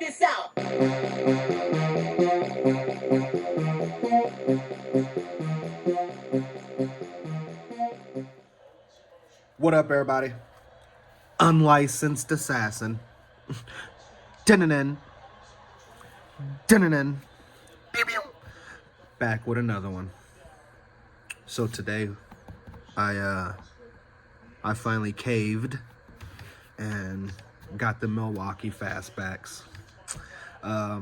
this out. What up, everybody? Unlicensed assassin. Dun-dun-dun. Dun-dun-dun. Back with another one. So today, I finally caved and got the Milwaukee Fastbacks. I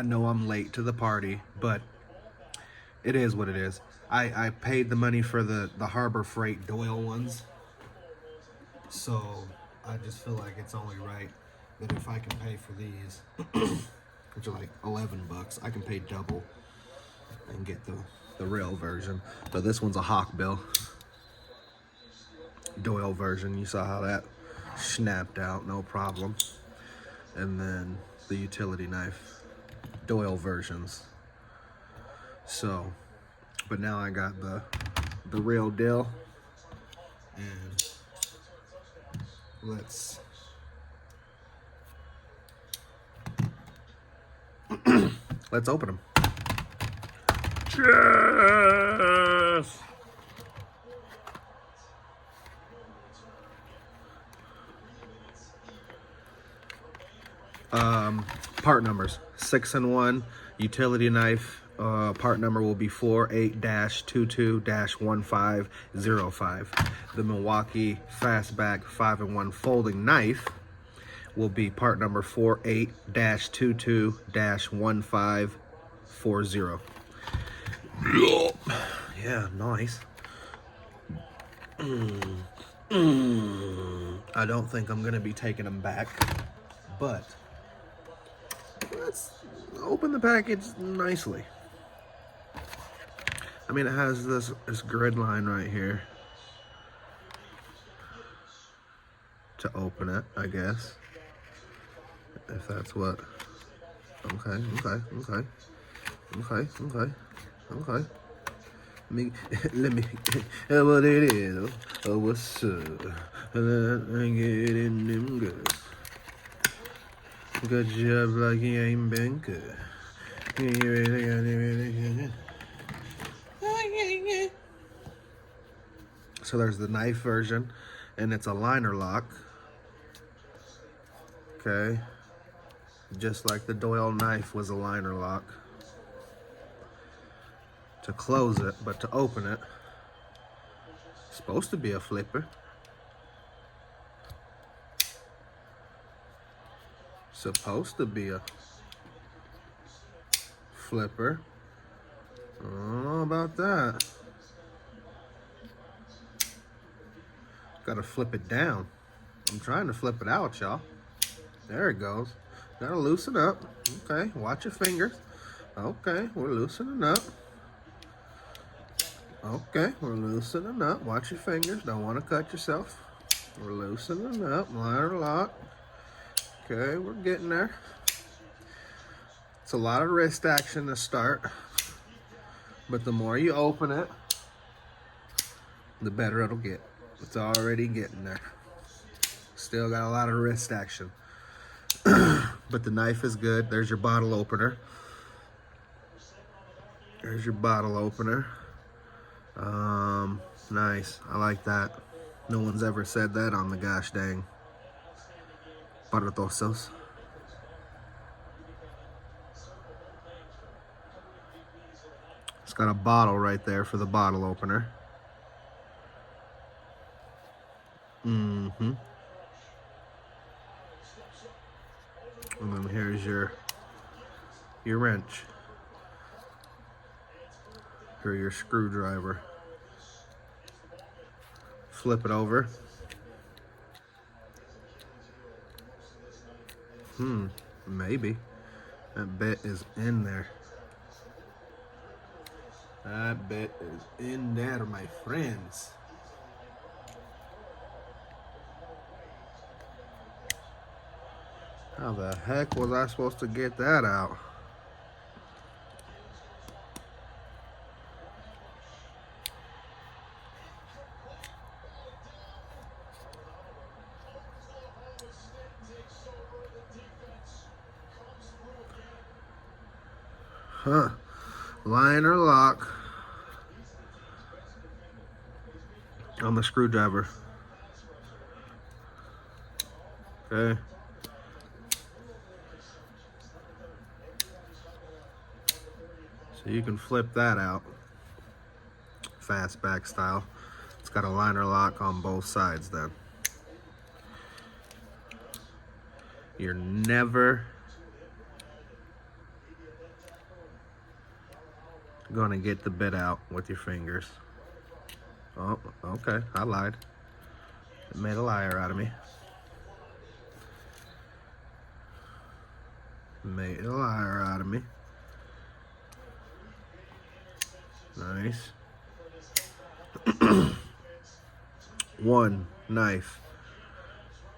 know I'm late to the party, but it is what it is. I paid the money for the Harbor Freight Doyle ones, so I just feel like it's only right that if I can pay for these, which are like $11, I can pay double and get the real version. So this one's a Hawkbill Doyle version. You saw how that snapped out, no problem. And then the utility knife Doyle versions. So, but now I got the real deal, and let's open them. Cheers! Part numbers: 6 and 1 utility knife. Part number will be 48-22-1505. The Milwaukee Fastback 5 and 1 folding knife will be part number 48-22-1540. Yeah, nice. I don't think I'm gonna be taking them back, but let's open the package nicely. I mean, it has this grid line right here to open it, I guess. If that's what. Okay. Let me. What it is? Oh, what's up? I get in them good. Good job, like you ain't been good. So there's the knife version, and it's a liner lock. Okay. Just like the Doyle knife was a liner lock. To close it, but to open it, it's supposed to be a flipper. Supposed to be a flipper. I don't know about that. Gotta flip it down. I'm trying to flip it out, y'all. There it goes. Gotta loosen up. Okay, watch your fingers. Okay, we're loosening up. Okay, we're loosening up. Watch your fingers. Don't want to cut yourself. We're loosening up. Liner lock. Okay, we're getting there. It's a lot of wrist action to start, but the more you open it, the better it'll get. It's already getting there. Still got a lot of wrist action. But the knife is good. There's your bottle opener. There's your bottle opener. Nice. I like that. No one's ever said that on the gosh dang Paratosos. It's got a bottle right there for the bottle opener. And then here's your wrench. Or your screwdriver. Flip it over. Maybe. That bit is in there. That bit is in there, my friends. How the heck was I supposed to get that out? Liner lock on the screwdriver. Okay. So you can flip that out, fastback style. It's got a liner lock on both sides then. You're never gonna get the bit out with your fingers. Oh, okay, I lied. It made a liar out of me. Made a liar out of me. Nice. 1 knife,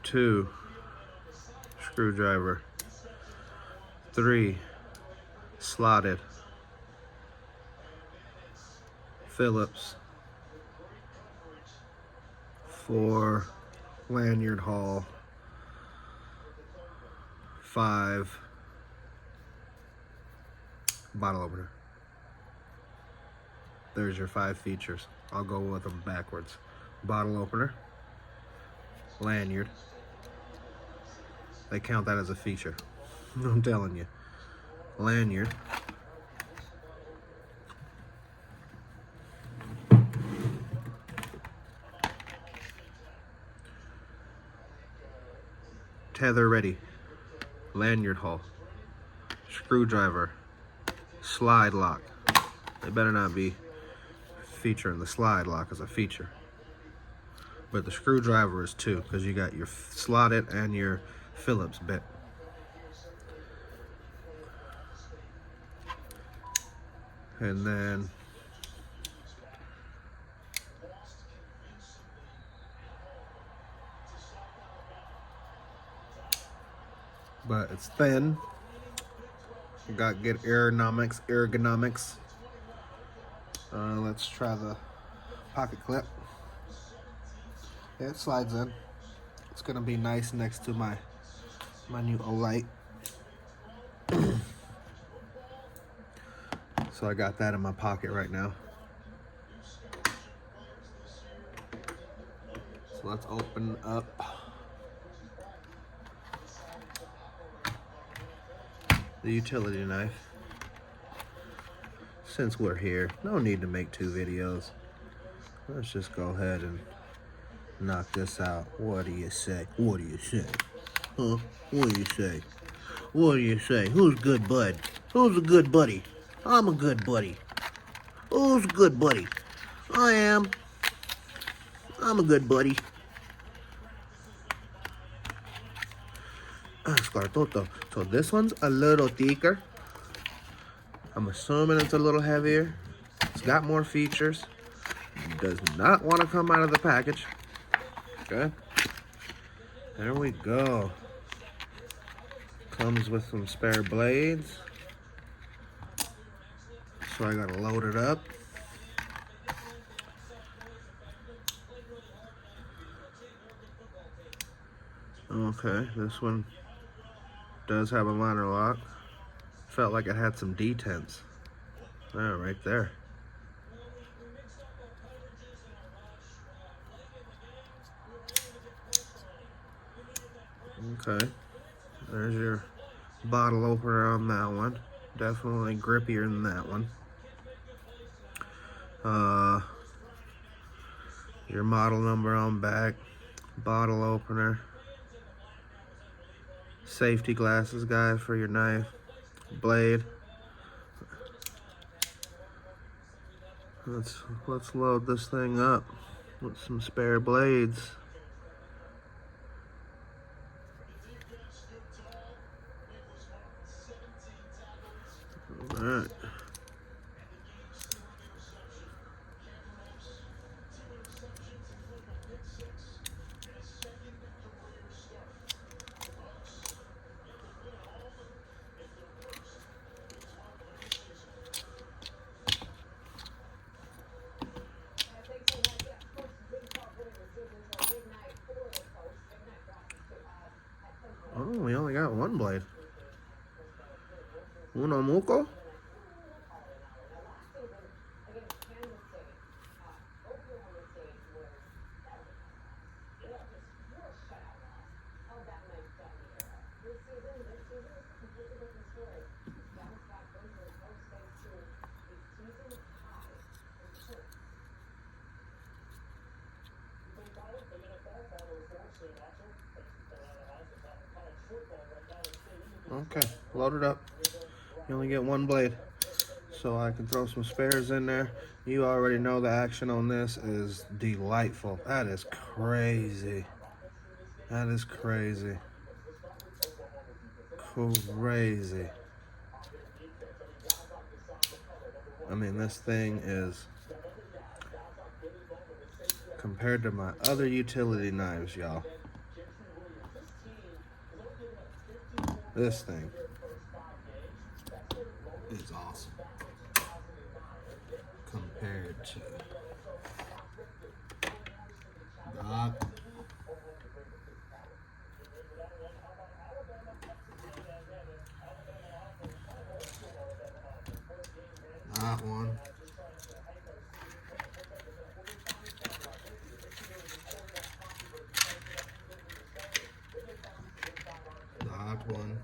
2 screwdriver, 3 slotted, Phillips, 4 lanyard haul, 5 bottle opener. There's your 5 features. I'll go with them backwards. Bottle opener, lanyard. They count that as a feature. I'm telling you. Lanyard. Tether ready. Lanyard haul. Screwdriver. Slide lock. They better not be featuring the slide lock as a feature. But the screwdriver is 2 because you got your slotted and your Phillips bit. And then but it's thin. You got good ergonomics. Let's try the pocket clip. Yeah, it slides in. It's gonna be nice next to my new light. So I got that in my pocket right now. So let's open up the utility knife. Since we're here, no need to make 2 videos. Let's just go ahead and knock this out. What do you say? What do you say? Huh? What do you say? What do you say? Who's good bud? Who's a good buddy? I'm a good buddy. Who's a good buddy? I am. I'm a good buddy. So this one's a little thicker. I'm assuming it's a little heavier. It's got more features. Does not want to come out of the package. Okay. There we go. Comes with some spare blades. So I gotta load it up. Okay, this one does have a liner lock. Felt like it had some detents. Oh, right there. Okay, there's your bottle opener on that one. Definitely grippier than that one. Your model number on back, bottle opener, safety glasses guide for your knife, blade. Let's load this thing up with some spare blades. All right. Oh, we only got 1 blade. Uno muco? Okay, load it up. You only get one blade, so I can throw some spares in there. You already know the action on this is delightful. That is crazy. That is crazy. Crazy. I mean, this thing is, compared to my other utility knives, y'all, this thing is awesome compared to that. That one. That one.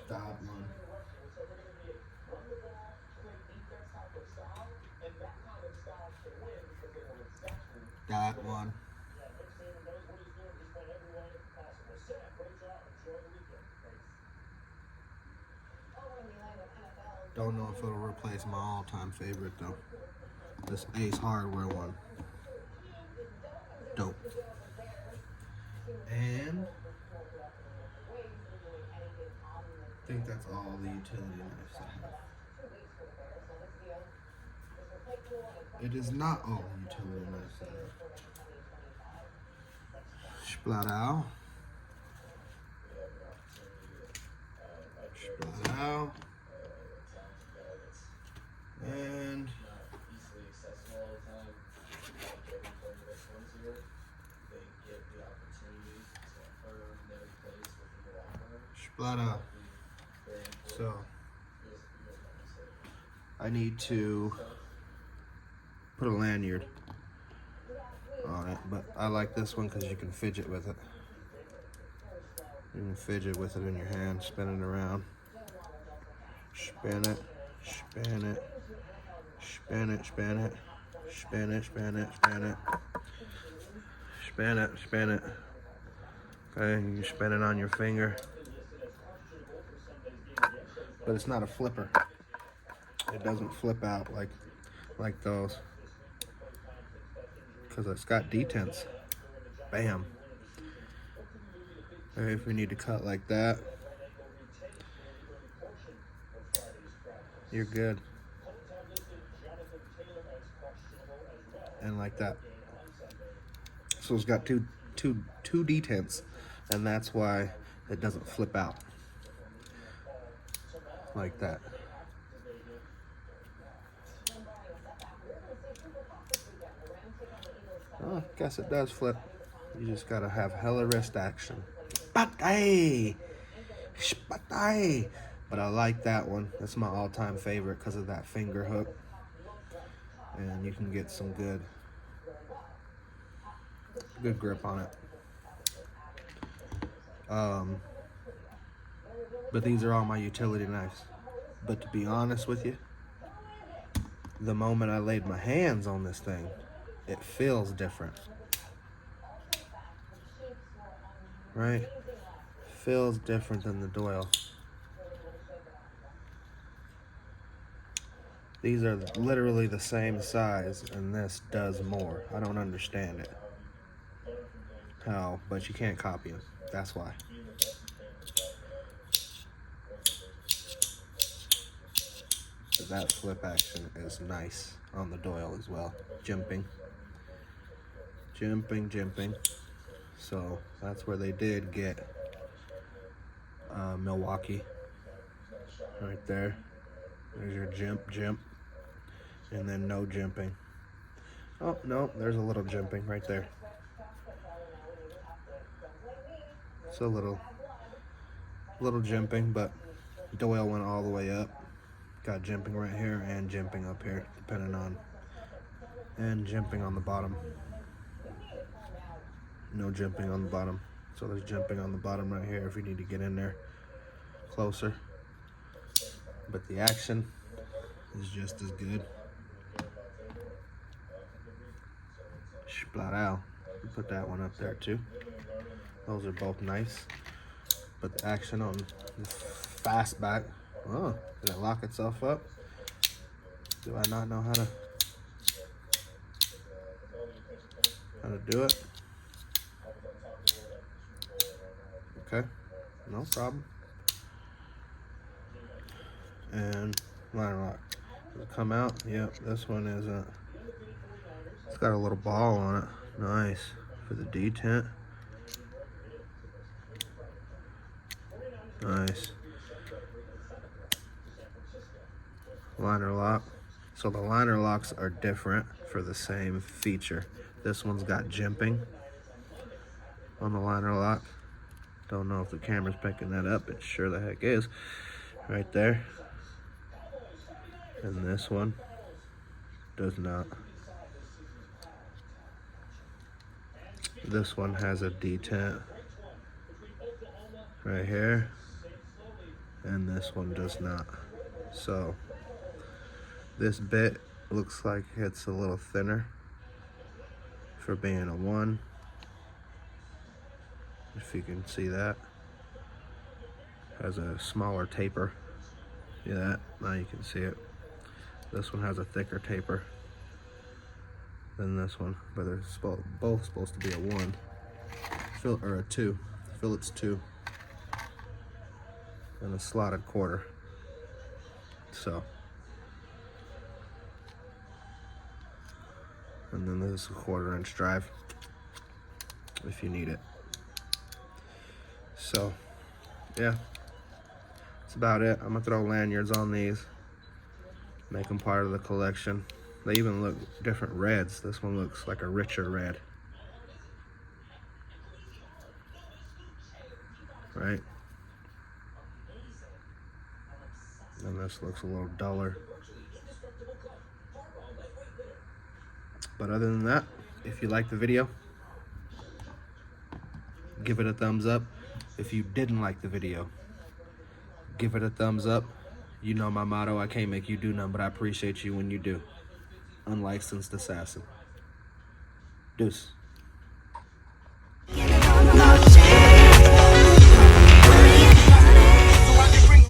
That one. That one. Don't know if it'll replace my all-time favorite though. This Ace Hardware one. Dope. And I think that's all the utility knives I have. It is not all the utility knives I have. Splatter. Splatter. And splatter. So I need to put a lanyard on it, but I like this one because you can fidget with it. You can fidget with it in your hand, spin it around, spin it, spin it, spin it, spin it, spin it, spin it, spin it, spin it, spin it. Okay, you spin it on your finger, but it's not a flipper. It doesn't flip out like those, because it's got detents. Bam. Okay, if we need to cut like that, you're good. And like that. So it's got two detents, and that's why it doesn't flip out like that. Oh, I guess it does flip. You just gotta have hella wrist action. Spatay! Spatay! But I like that one. That's my all-time favorite because of that finger hook. And you can get some good grip on it. But these are all my utility knives. But to be honest with you, the moment I laid my hands on this thing, it feels different. Right? Feels different than the Doyle. These are literally the same size, and this does more. I don't understand it. How? But you can't copy them. That's why. So that flip action is nice on the Doyle as well. Jimping. So that's where they did get Milwaukee. Right there. There's your jimp. And then no jimping. Oh, no, there's a little jimping right there. It's a little jimping, but Doyle went all the way up. Got jimping right here and jimping up here, depending on, and jimping on the bottom. No jimping on the bottom. So there's jimping on the bottom right here if you need to get in there closer. But the action is just as good. Splattel. Put that one up there too. Those are both nice. But the action on the Fastback. Oh, did it lock itself up? Do I not know how to do it? Okay, no problem. And line lock. Does it come out? Yep, this one isn't. It's got a little ball on it. Nice. For the detent. Nice. Liner lock. So the liner locks are different for the same feature. This one's got jimping on the liner lock. Don't know if the camera's picking that up. It sure the heck is. Right there. And this one does not. This one has a detent right here. And this one does not. So this bit looks like it's a little thinner for being a 1. If you can see that. Has a smaller taper. See that? Now you can see it. This one has a thicker taper than this one, but they're both supposed to be a 1. Or a 2. Phillips 2. And a slotted quarter. So. And then this is a 1/4-inch drive if you need it. So, yeah, that's about it. I'm gonna throw lanyards on these, make them part of the collection. They even look different reds. This one looks like a richer red. Right? And this looks a little duller. But other than that, if you liked the video, give it a thumbs up. If you didn't like the video, give it a thumbs up. You know my motto, I can't make you do nothing, but I appreciate you when you do. Unlicensed assassin. Deuce.